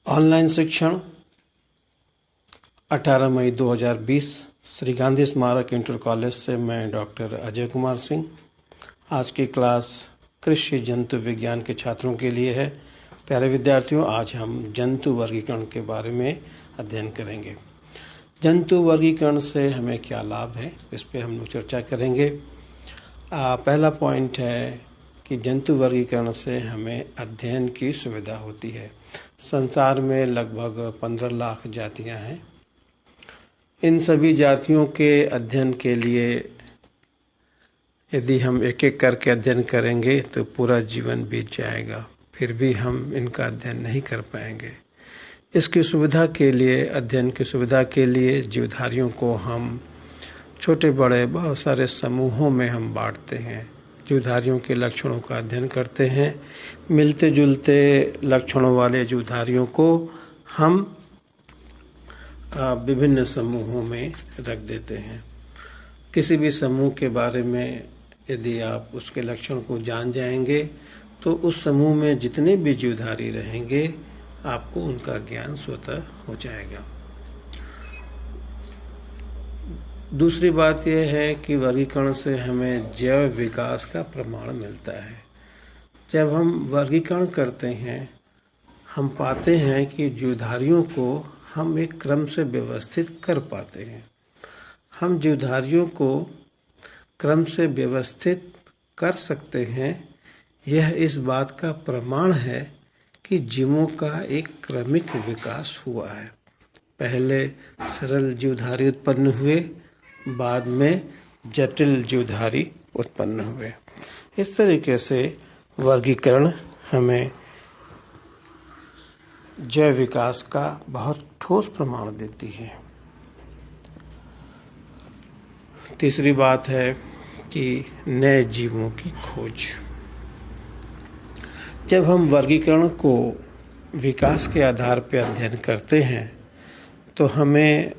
Online शिक्षण 18 मई 2020 श्री गांधी स्मारक inter college से मैं डॉक्टर अजय कुमार सिंह। आज की क्लास कृषि जंतु विज्ञान के छात्रों के लिए है। प्यारे विद्यार्थियों, आज हम जंतु वर्गीकरण के बारे में अध्ययन करेंगे। जंतु वर्गीकरण से हमें क्या लाभ है, इस पे हम लोग चर्चा करेंगे। पहला पॉइंट है कि जंतु वर्गीकरण से हमें अध्ययन की सुविधा होती है। संसार में लगभग 15 लाख जातियां हैं। इन सभी जातियों के अध्ययन के लिए यदि हम एक एक करके अध्ययन करेंगे तो पूरा जीवन बीत जाएगा, फिर भी हम इनका अध्ययन नहीं कर पाएंगे। इसकी सुविधा के लिए, अध्ययन की सुविधा के लिए जीवधारियों को हम छोटे बड़े बहुत सारे समूहों में हम बांटते हैं। जीवधारियों के लक्षणों का अध्ययन करते हैं। मिलते जुलते लक्षणों वाले जीवधारियों को हम विभिन्न समूहों में रख देते हैं। किसी भी समूह के बारे में यदि आप उसके लक्षण को जान जाएंगे तो उस समूह में जितने भी जीवधारी रहेंगे आपको उनका ज्ञान स्वतः हो जाएगा। दूसरी बात यह है कि वर्गीकरण से हमें जैव विकास का प्रमाण मिलता है। जब हम वर्गीकरण करते हैं, हम पाते हैं कि जीवधारियों को हम एक क्रम से व्यवस्थित कर पाते हैं। हम जीवधारियों को क्रम से व्यवस्थित कर सकते हैं। यह इस बात का प्रमाण है कि जीवों का एक क्रमिक विकास हुआ है। पहले सरल जीवधारी उत्पन्न हुए, बाद में जटिल जीवधारी उत्पन्न हुए। इस तरीके से वर्गीकरण हमें जैव विकास का बहुत ठोस प्रमाण देती है। तीसरी बात है कि नए जीवों की खोज। जब हम वर्गीकरण को विकास के आधार पर अध्ययन करते हैं तो हमें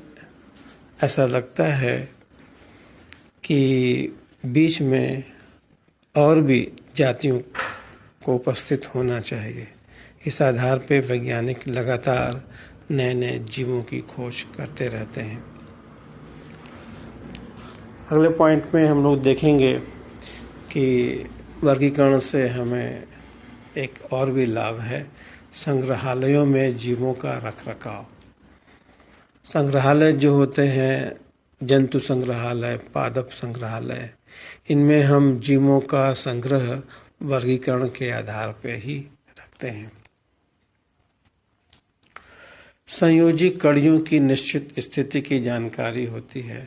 ऐसा लगता है कि बीच में और भी जातियों को उपस्थित होना चाहिए। इस आधार पर वैज्ञानिक लगातार नए नए जीवों की खोज करते रहते हैं। अगले पॉइंट में हम लोग देखेंगे कि वर्गीकरण से हमें एक और भी लाभ है, संग्रहालयों में जीवों का रखरखाव। संग्रहालय जो होते हैं, जंतु संग्रहालय, पादप संग्रहालय, इनमें हम जीवों का संग्रह वर्गीकरण के आधार पर ही रखते हैं। संयोजी कड़ियों की निश्चित स्थिति की जानकारी होती है।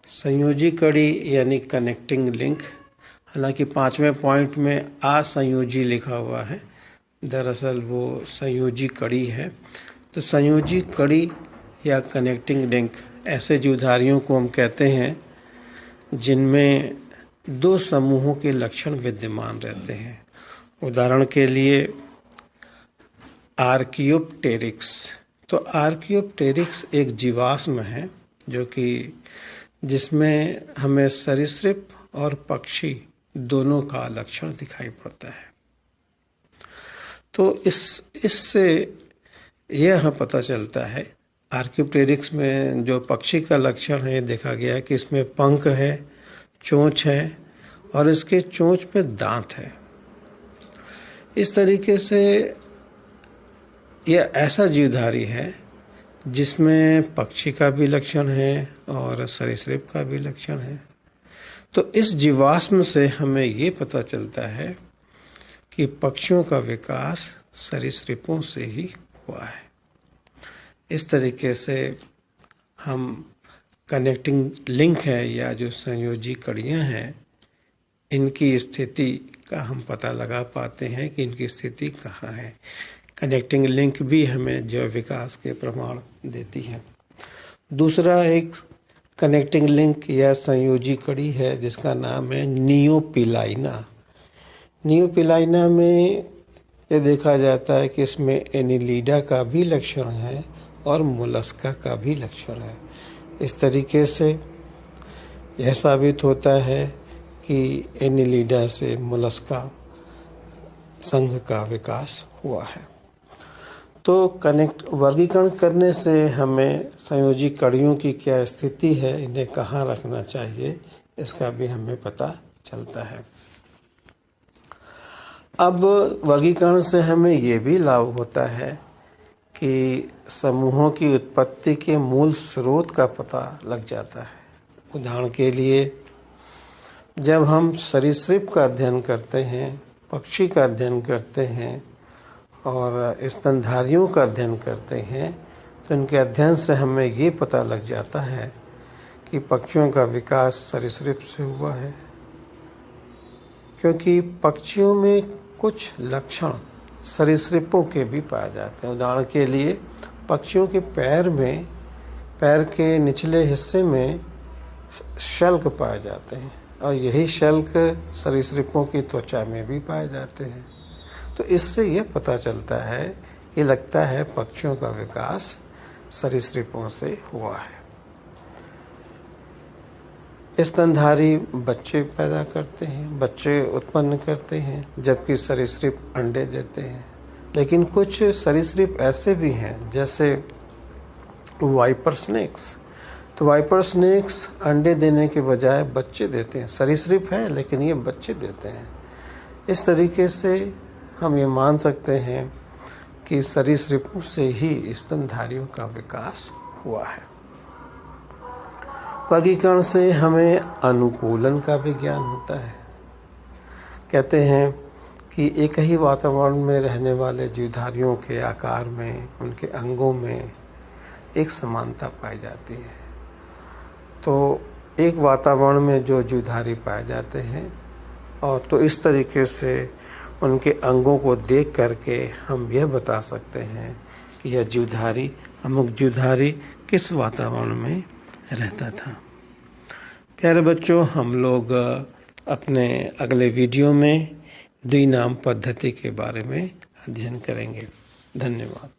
संयोजी कड़ी यानी कनेक्टिंग लिंक, हालांकि 5वें पॉइंट में असंयोजी लिखा हुआ है, दरअसल वो संयोजी कड़ी है। तो संयोजी कड़ी या कनेक्टिंग लिंक ऐसे जीवधारियों को हम कहते हैं जिनमें दो समूहों के लक्षण विद्यमान रहते हैं। उदाहरण के लिए आर्कियोप्टेरिक्स। तो आर्कियोप्टेरिक्स एक जीवाश्म है जो कि जिसमें हमें सरीसृप और पक्षी दोनों का लक्षण दिखाई पड़ता है। तो इससे यह पता चलता है, आर्कियोप्टेरिक्स में जो पक्षी का लक्षण है देखा गया है कि इसमें पंख है, चोंच है और इसके चोंच पे दांत है। इस तरीके से यह ऐसा जीवधारी है जिसमें पक्षी का भी लक्षण है और सरीसृप का भी लक्षण है। तो इस जीवाश्म से हमें ये पता चलता है कि पक्षियों का विकास सरीसृपों से ही हुआ है। इस तरीके से हम कनेक्टिंग लिंक है या जो संयोजी कड़ियाँ हैं, इनकी स्थिति का हम पता लगा पाते हैं कि इनकी स्थिति कहाँ है। कनेक्टिंग लिंक भी हमें जैव विकास के प्रमाण देती है। दूसरा एक कनेक्टिंग लिंक या संयोजी कड़ी है जिसका नाम है नियोपिलाइना। नियोपिलाइना में यह देखा जाता है कि इसमें एनिलीडा का भी लक्षण है और मोलस्का का भी लक्षण है। इस तरीके से यह साबित होता है कि एनिलीडा से मोलस्का संघ का विकास हुआ है। तो वर्गीकरण करने से हमें संयोजी कड़ियों की क्या स्थिति है, इन्हें कहाँ रखना चाहिए, इसका भी हमें पता चलता है। अब वर्गीकरण से हमें ये भी लाभ होता है कि समूहों की उत्पत्ति के मूल स्रोत का पता लग जाता है। उदाहरण के लिए, जब हम सरीसृप का अध्ययन करते हैं, पक्षी का अध्ययन करते हैं और स्तनधारियों का अध्ययन करते हैं, तो इनके अध्ययन से हमें ये पता लग जाता है कि पक्षियों का विकास सरीसृप से हुआ है, क्योंकि पक्षियों में कुछ लक्षण सरीसृपों के भी पाए जाते हैं। उदाहरण के लिए, पक्षियों के पैर के निचले हिस्से में शल्क पाए जाते हैं और यही शल्क सरीसृपों की त्वचा में भी पाए जाते हैं। तो इससे यह पता चलता है, ये लगता है पक्षियों का विकास सरीसृपों से हुआ है। स्तनधारी बच्चे पैदा करते हैं, बच्चे उत्पन्न करते हैं, जबकि सरीसृप अंडे देते हैं। लेकिन कुछ सरीसृप ऐसे भी हैं, जैसे वाइपर स्नेक्स। तो वाइपर स्नेक्स अंडे देने के बजाय बच्चे देते हैं। सरीसृप हैं लेकिन ये बच्चे देते हैं। इस तरीके से हम ये मान सकते हैं कि सरीसृपों से ही स्तनधारियों का विकास हुआ है। वर्गीकरण से हमें अनुकूलन का भी ज्ञान होता है। कहते हैं कि एक ही वातावरण में रहने वाले जीवधारियों के आकार में, उनके अंगों में एक समानता पाई जाती है। तो एक वातावरण में जो जीवधारी पाए जाते हैं, और तो इस तरीके से उनके अंगों को देख करके हम यह बता सकते हैं कि यह जीवधारी, अमुक जीवधारी किस वातावरण में रहता था। प्यारे बच्चों, हम लोग अपने अगले वीडियो में द्विनाम पद्धति के बारे में अध्ययन करेंगे। धन्यवाद।